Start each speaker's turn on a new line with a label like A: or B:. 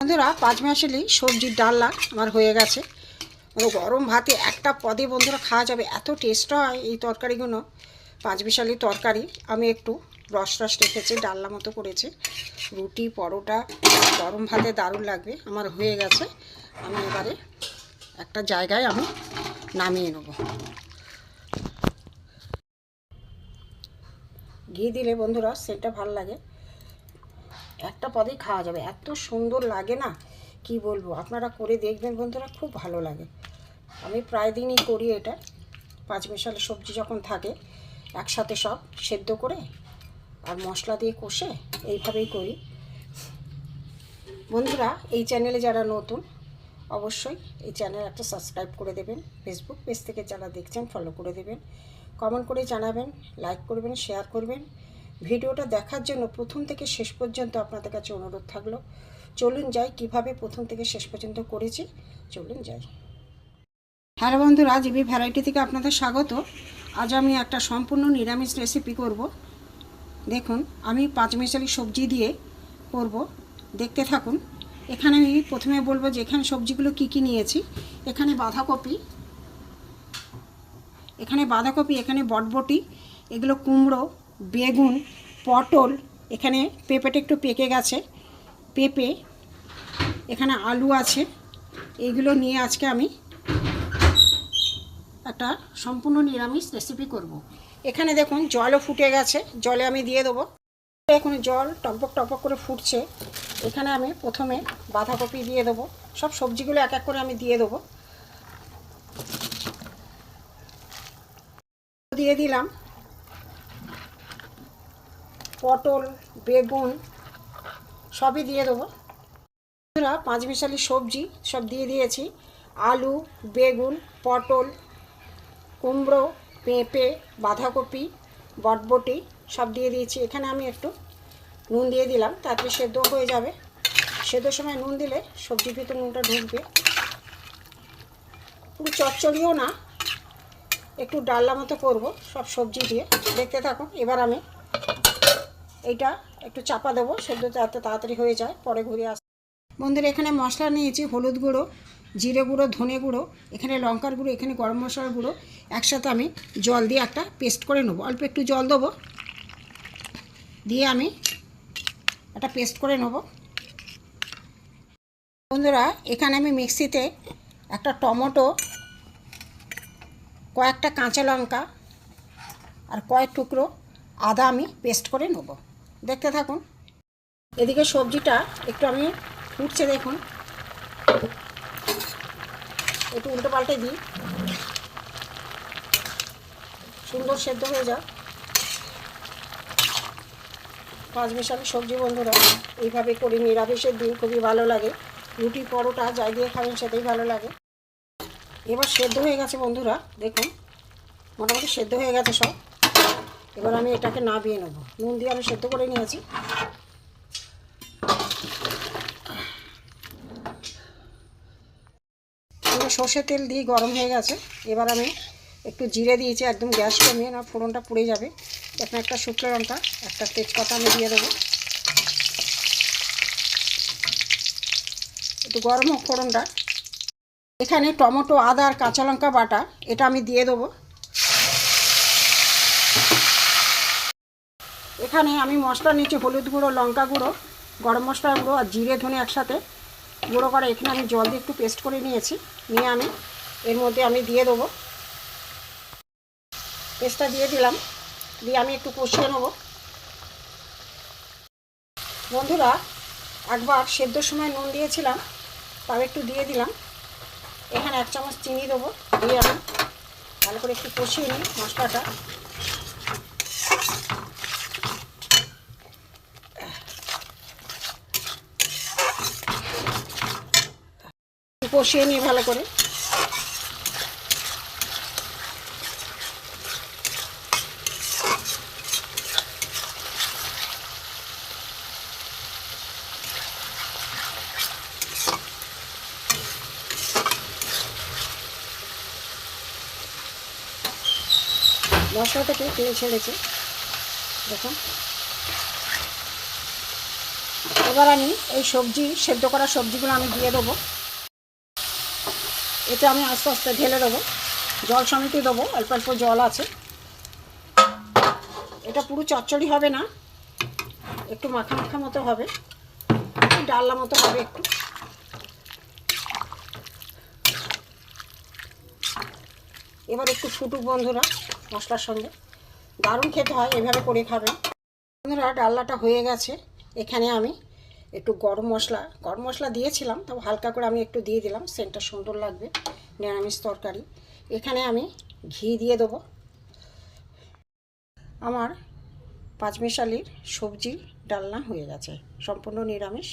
A: বন্ধুরা পাঁচমিশালি সবজির ডালনা আমার হয়ে গেছে। গরম ভাতে একটা পদে বন্ধুরা খাওয়া যাবে, এত টেস্ট হয় এই তরকারিগুলো। পাঁচমিশালি তরকারি আমি একটু রস রেখেছি, ডালনা মতো করেছি। রুটি পরোটা গরম ভাতে দারুণ লাগবে। আমার হয়ে গেছে, আমি এবারে একটা জায়গায় আমি নামিয়ে নেব। ঘি দিলে বন্ধুরা সেটা ভালো লাগে, একটা পদেই খাওয়া যাবে, এত সুন্দর লাগে না কি বলবো। আপনারা করে দেখবেন বন্ধুরা, খুব ভালো লাগে। আমি প্রায় দিনই করি এটা। পাঁচমিশালি সবজি যখন থাকে একসাথে সব সেদ্ধ করে আর মশলা দিয়ে কষে এইভাবেই করি। বন্ধুরা এই চ্যানেলে যারা নতুন অবশ্যই এই চ্যানেল একটা সাবস্ক্রাইব করে দেবেন। ফেসবুক পেজ থেকে যারা দেখছেন ফলো করে দেবেন, কমেন্ট করে জানাবেন, লাইক করবেন, শেয়ার করবেন। ভিডিওটা দেখার জন্য প্রথম থেকে শেষ পর্যন্ত আপনাদের কাছে অনুরোধ থাকলো। চলুন যাই কিভাবে প্রথম থেকে শেষ পর্যন্ত করেছি, চলুন যাই। হ্যালো বন্ধুরা, জিবি ভ্যারাইটি থেকে আপনাদের স্বাগত। আজ আমি একটা সম্পূর্ণ নিরামিষ রেসিপি করব। দেখুন আমি পাঁচমিশালি সবজি দিয়ে করব, দেখতে থাকুন। এখানে আমি প্রথমে বলবো যে এখানে সবজিগুলো কি কি নিয়েছি। এখানে বাঁধাকপি, এখানে বটবটি, এগুলো কুমড়ো, বেগুন, পটল, এখানে পেঁপেটা একটু পেকে গেছে, পেঁপে, এখানে আলু আছে। এইগুলো নিয়ে আজকে আমি একটা সম্পূর্ণ নিরামিষ রেসিপি করব। এখানে দেখুন জলও ফুটে গেছে, জলে আমি দিয়ে দেবো। এখন জল টপক টপক করে ফুটছে। এখানে আমি প্রথমে বাঁধাকপি দিয়ে দেবো, সব সবজিগুলো এক এক করে আমি দিয়ে দেবো। দিয়ে দিলাম পটল, বেগুন সবই দিয়ে দেবো। পাঁচমিশালি সবজি সব দিয়ে দিয়েছি, আলু, বেগুন, পটল, কুমড়ো, পেঁপে, বাঁধাকপি, বটবটি সব দিয়ে দিয়েছি। এখানে আমি একটু নুন দিয়ে দিলাম, তারপরে সেদ্ধ হয়ে যাবে। সেদ্ধর সময় নুন দিলে সবজির ভিতরে নুনটা ঢুকবে। পুরো চচ্চড়িও না, একটু ডালনা মতো করবো সব সবজি দিয়ে, দেখতে থাকুন। এবার আমি এইটা একটু চাপা দেবো, সেদ্ধ যাতে তাড়াতাড়ি হয়ে যায়, পরে ঘুরে আস। বন্ধুরা এখানে মশলা নিয়েছি, হলুদ গুঁড়ো, জিরে গুঁড়ো, ধনে গুঁড়ো, এখানে লঙ্কার গুঁড়ো, এখানে গরম মশলার গুঁড়ো। একসাথে আমি জল দিয়ে একটা পেস্ট করে নেবো। অল্প একটু জল দেবো, দিয়ে আমি একটা পেস্ট করে নেব। বন্ধুরা এখানে আমি মিক্সিতে একটা টমেটো, কয়েকটা কাঁচা লঙ্কা আর কয়েক টুকরো আদা আমি পেস্ট করে নেব, দেখতে থাকুন। এদিকে সবজিটা একটু আমি ফুটছে, দেখুন একটু উল্টো পাল্টে দিই, সুন্দর সেদ্ধ হয়ে যাক। পাঁচমিশালি সবজি বন্ধুরা এইভাবে করি, নিরামিষের দিন খুবই ভালো লাগে। রুটি পরোটা যাই দিয়ে খাবেন সেটাই ভালো লাগে। এবার সেদ্ধ হয়ে গেছে বন্ধুরা, দেখুন মোটামুটি সেদ্ধ হয়ে গেছে সব। এবার আমি এটাকে নামিয়ে নেব। নুন দিয়ে আমি সেদ্ধ করে নিয়েছি। সর্ষের তেল দিয়ে গরম হয়ে গেছে। এবার আমি একটু জিরে দিয়েছি, একদম গ্যাস কমিয়ে, না ফোড়নটা পুড়ে যাবে। এখানে একটা শুকনো লঙ্কা, একটা তেজপাতা আমি দিয়ে দেবো। একটু গরম হোক ফোড়নটা। এখানে টমেটো, আদা আর কাঁচা লঙ্কা বাটা, এটা আমি দিয়ে দেবো। এখানে আমি মশলা নিয়েছি, হলুদ গুঁড়ো, লঙ্কা গুঁড়ো, গরম মশলা গুঁড়ো আর জিরে ধনে একসাথে গুঁড়ো করে। এখানে আমি জল দিয়ে একটু পেস্ট করে নিয়েছি, নিয়ে আমি এর মধ্যে আমি দিয়ে দেবো। পেস্টটা দিয়ে দিলাম, দিয়ে আমি একটু কষিয়ে নেব। বন্ধুরা একবার সেদ্ধর সময় নুন দিয়েছিলাম, তাও একটু দিয়ে দিলাম। এখানে 1 চামচ চিনি দেবো, দিয়ে আমি ভালো করে একটু কষিয়ে নিই মশলাটা। কষিয়ে নিই ভালো করে। মশলা থেকে তেল ছেড়েছে, দেখুন। এবার আমি এই সবজি সেদ্ধ করা সবজিগুলো আমি দিয়ে দেবো। এটা আমি আস্তে আস্তে ঢেলে দেবো, জল সমেত দেবো, অল্প অল্প জল আছে। এটা পুরো চচ্চড়ি হবে না, একটু মাখা মাখা মতো হবে, ডালনা মতো হবে একটু। এবার একটু ফুটুক বন্ধুরা, মশলার সঙ্গে দারুণ খেতে হয়, এভাবে করে খাবেন বন্ধুরা। ডালনাটা হয়ে গেছে। এখানে আমি একটু গরম মশলা দিয়েছিলাম, তাও হালকা করে আমি একটু দিয়ে দিলাম, সেন্টটা সুন্দর লাগবে নিরামিষ তরকারি। এখানে আমি ঘি দিয়ে দেবো। আমার পাঁচমিশালির সবজি ডালনা হয়ে গেছে, সম্পূর্ণ নিরামিষ।